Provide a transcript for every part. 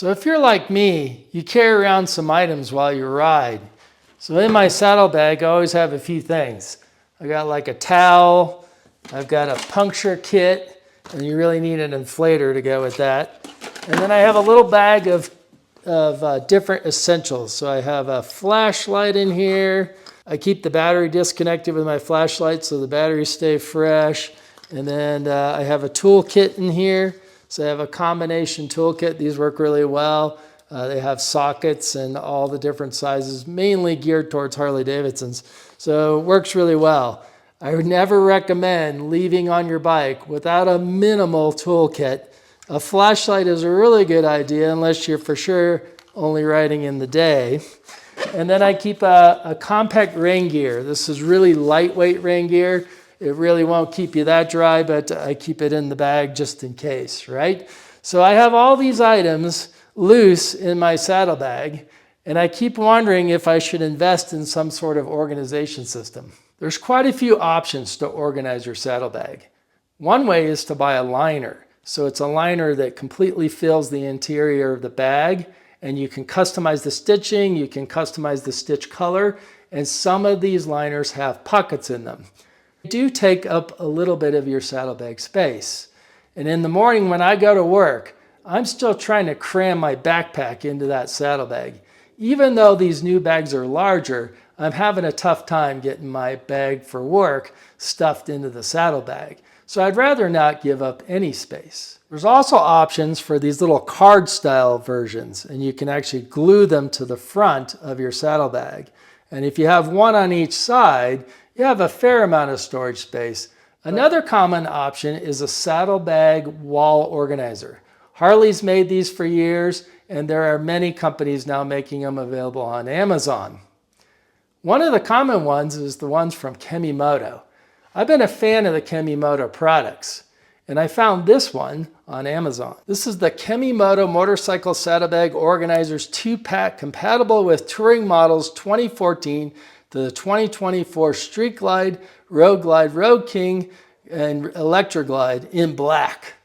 So if you're like me, you carry around some items while you ride. So in my saddlebag, I always have a few things. I got like a towel, I've got a puncture kit, and you really need an inflator to go with that. And then I have a little bag of different essentials. So I have a flashlight in here. I keep the battery disconnected with my flashlight so the batteries stay fresh. And then I have a tool kit in here. So I have a combination toolkit. These work really well. They have sockets and all the different sizes, mainly geared towards Harley Davidsons. So it works really well. I would never recommend leaving on your bike without a minimal toolkit. A flashlight is a really good idea unless you're for sure only riding in the day. And then I keep a compact rain gear. This is really lightweight rain gear. It really won't keep you that dry, but I keep it in the bag just in case, right? So I have all these items loose in my saddlebag, and I keep wondering if I should invest in some sort of organization system. There's quite a few options to organize your saddlebag. One way is to buy a liner. So it's a liner that completely fills the interior of the bag, and you can customize the stitching, you can customize the stitch color, and some of these liners have pockets in them. They do take up a little bit of your saddlebag space. And in the morning when I go to work, I'm still trying to cram my backpack into that saddlebag. Even though these new bags are larger, I'm having a tough time getting my bag for work stuffed into the saddlebag. So I'd rather not give up any space. There's also options for these little card style versions, and you can actually glue them to the front of your saddlebag. And if you have one on each side, you have a fair amount of storage space. Another common option is a saddlebag wall organizer. Harley's made these for years, and there are many companies now making them available on Amazon. One of the common ones is the ones from Chem Moto. I've been a fan of the Chem Moto products, and I found this one on Amazon. This is the Chem Moto Motorcycle Saddlebag Organizers 2-pack compatible with touring models 2014 to the 2024 Street Glide, Road King, and Electra Glide in black.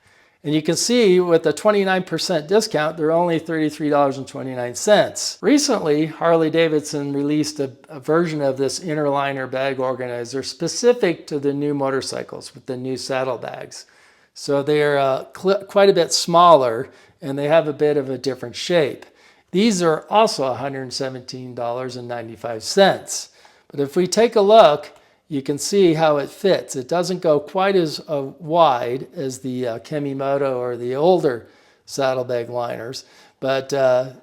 And you can see with a 29% discount, they're only $33.29. Recently, Harley Davidson released a version of this inner liner bag organizer specific to the new motorcycles with the new saddlebags. So they're quite a bit smaller and they have a bit of a different shape. These are also $117.95. But if we take a look, you can see how it fits. It doesn't go quite as wide as the Chem Moto or the older saddlebag liners, but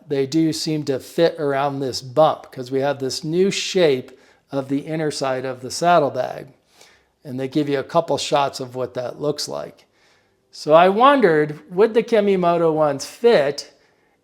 they do seem to fit around this bump because we have this new shape of the inner side of the saddlebag. And they give you a couple shots of what that looks like. So I wondered, would the Chem Moto ones fit?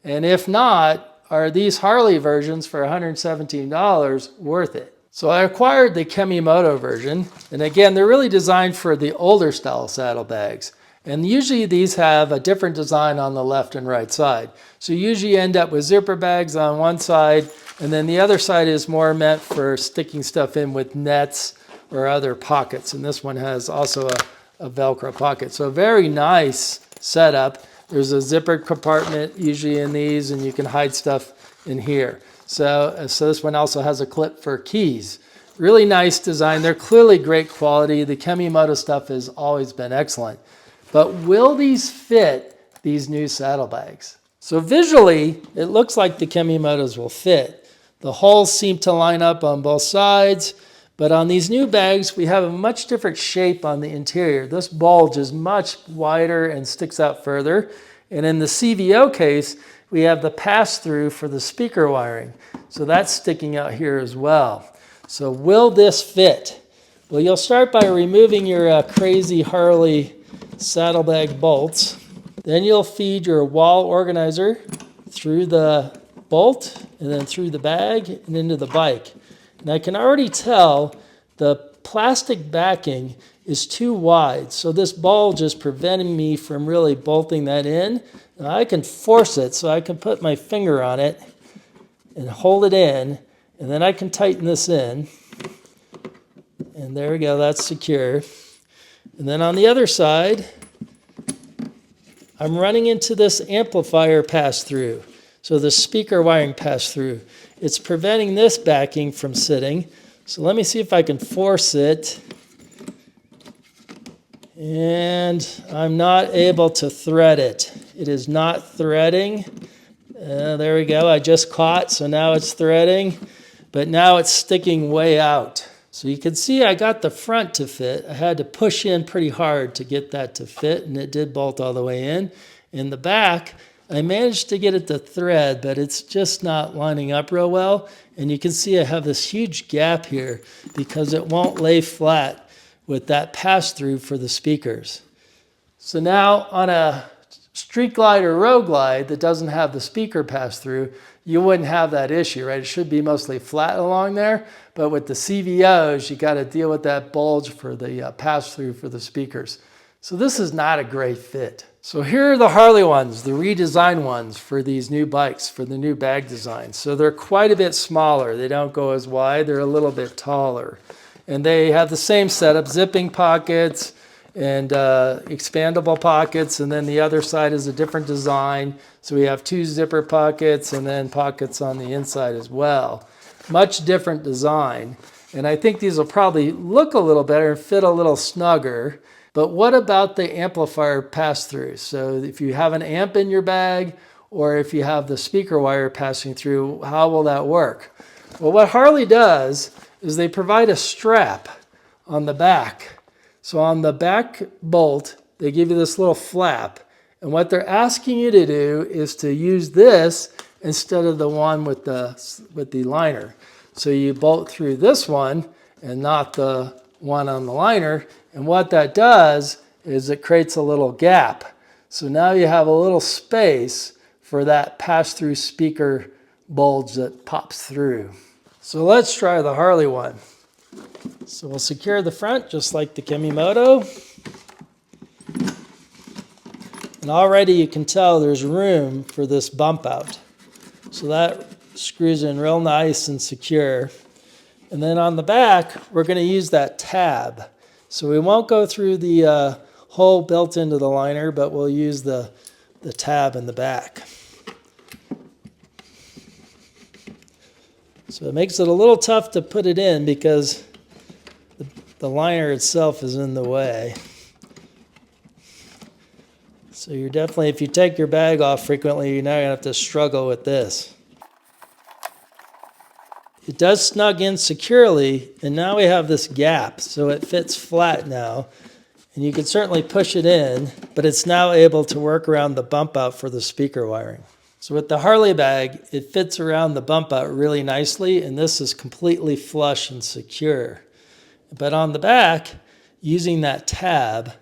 And if not, are these Harley versions for $117 worth it? So I acquired the Chem Moto version, and again, they're really designed for the older style saddlebags. And usually these have a different design on the left and right side. So you usually end up with zipper bags on one side, and then the other side is more meant for sticking stuff in with nets or other pockets. And this one has also a Velcro pocket. So very nice setup. There's a zippered compartment usually in these, and you can hide stuff in here. So this one also has a clip for keys. Really nice design. They're clearly great quality. The Chem Moto stuff has always been excellent. But will these fit these new saddlebags? So visually, it looks like the Chem Motos will fit. The holes seem to line up on both sides, but on these new bags, we have a much different shape on the interior. This bulge is much wider and sticks out further. And in the CVO case, we have the pass-through for the speaker wiring. So that's sticking out here as well. So will this fit? Well, you'll start by removing your crazy Harley saddlebag bolts. Then you'll feed your wall organizer through the bolt and then through the bag and into the bike. And I can already tell the plastic backing is too wide. So this bulge is preventing me from really bolting that in. Now I can force it, so I can put my finger on it and hold it in, and then I can tighten this in. And there we go, that's secure. And then on the other side, I'm running into this amplifier pass-through. So the speaker wiring pass-through. It's preventing this backing from sitting. So let me see if I can force it. And I'm not able to thread it. It is not threading. There we go. I just caught, so now it's threading. But now it's sticking way out. So you can see I got the front to fit. I had to push in pretty hard to get that to fit, and it did bolt all the way in. In the back, I managed to get it to thread, but it's just not lining up real well. And you can see I have this huge gap here because it won't lay flat with that pass-through for the speakers. So now on a street glide or road glide that doesn't have the speaker pass-through, you wouldn't have that issue, right? It should be mostly flat along there, but with the CVOs, you got to deal with that bulge for the pass-through for the speakers. So this is not a great fit. So here are the Harley ones, the redesigned ones for these new bikes, for the new bag design. So they're quite a bit smaller. They don't go as wide. They're a little bit taller. And they have the same setup, zipping pockets and expandable pockets. And then the other side is a different design. So we have 2 zipper pockets and then pockets on the inside as well. Much different design. And I think these will probably look a little better and fit a little snugger. But what about the amplifier pass-through? So if you have an amp in your bag or if you have the speaker wire passing through, how will that work? Well, what Harley does is they provide a strap on the back. So on the back bolt, they give you this little flap. And what they're asking you to do is to use this instead of the one with the liner. So you bolt through this one and not the one on the liner. And what that does is it creates a little gap. So now you have a little space for that pass-through speaker bulge that pops through. So let's try the Harley one. So we'll secure the front just like the Chem Moto. And already you can tell there's room for this bump out. So that screws in real nice and secure. And then on the back, we're going to use that tab. So we won't go through the hole built into the liner, but we'll use the tab in the back. So it makes it a little tough to put it in because the liner itself is in the way. So you're definitely, if you take your bag off frequently, you're now going to have to struggle with this. It does snug in securely, and now we have this gap, so it fits flat now. And you can certainly push it in, but it's now able to work around the bump out for the speaker wiring. So with the Harley bag, it fits around the bump out really nicely, and this is completely flush and secure. But on the back, using that tab,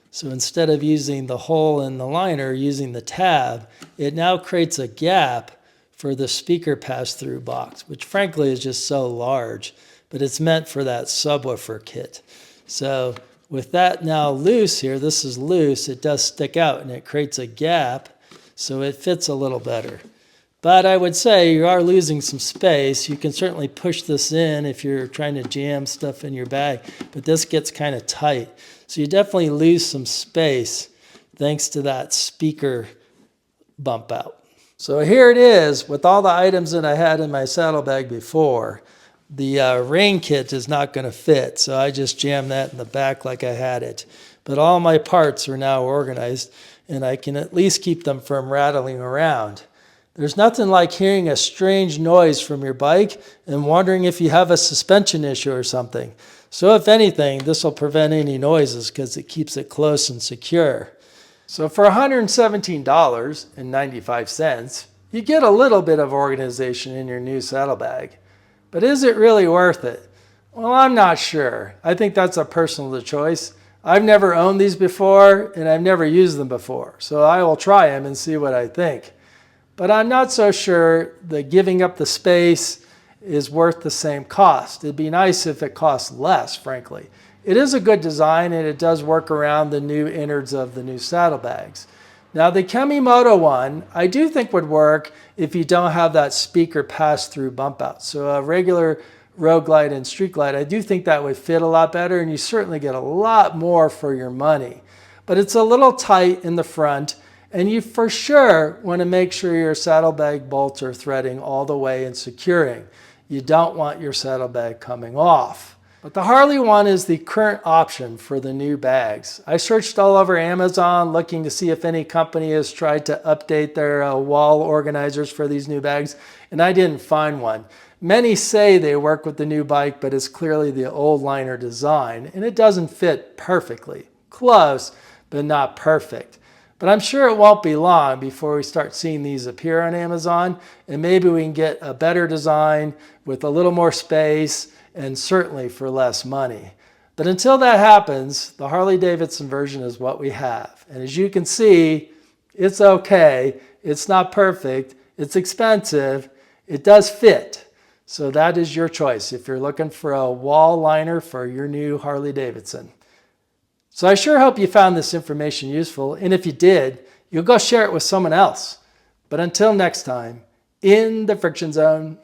so instead of using the hole in the liner, using the tab, it now creates a gap for the speaker pass-through box, which frankly is just so large, but it's meant for that subwoofer kit. So with that now loose here, this is loose, it does stick out and it creates a gap, so it fits a little better. But I would say you are losing some space. You can certainly push this in if you're trying to jam stuff in your bag, but this gets kind of tight. So you definitely lose some space thanks to that speaker bump out. So here it is with all the items that I had in my saddlebag before. The rain kit is not going to fit, so I just jammed that in the back like I had it. But all my parts are now organized, and I can at least keep them from rattling around. There's nothing like hearing a strange noise from your bike and wondering if you have a suspension issue or something. So if anything, this will prevent any noises because it keeps it close and secure. So for $117.95, you get a little bit of organization in your new saddlebag. But is it really worth it? Well, I'm not sure. I think that's a personal choice. I've never owned these before, and I've never used them before. So I will try them and see what I think. But I'm not so sure that giving up the space is worth the same cost. It'd be nice if it cost less, frankly. It is a good design, and it does work around the new innards of the new saddlebags. Now, the Chem Moto one, I do think would work if you don't have that speaker pass-through bump out. So a regular road glide and street glide, I do think that would fit a lot better, and you certainly get a lot more for your money. But it's a little tight in the front, And you for sure want to make sure your saddlebag bolts are threading all the way and securing. You don't want your saddlebag coming off. But the Harley one is the current option for the new bags. I searched all over Amazon looking to see if any company has tried to update their wall organizers for these new bags, and I didn't find one. Many say they work with the new bike, but it's clearly the old liner design, and it doesn't fit perfectly. Close, but not perfect. But I'm sure it won't be long before we start seeing these appear on Amazon, and maybe we can get a better design with a little more space and certainly for less money. But until that happens, the Harley-Davidson version is what we have. And as you can see, it's okay. It's not perfect. It's expensive. It does fit. So that is your choice if you're looking for a wall liner for your new Harley-Davidson. So I sure hope you found this information useful. And if you did, you'll go share it with someone else. But until next time, in the friction zone.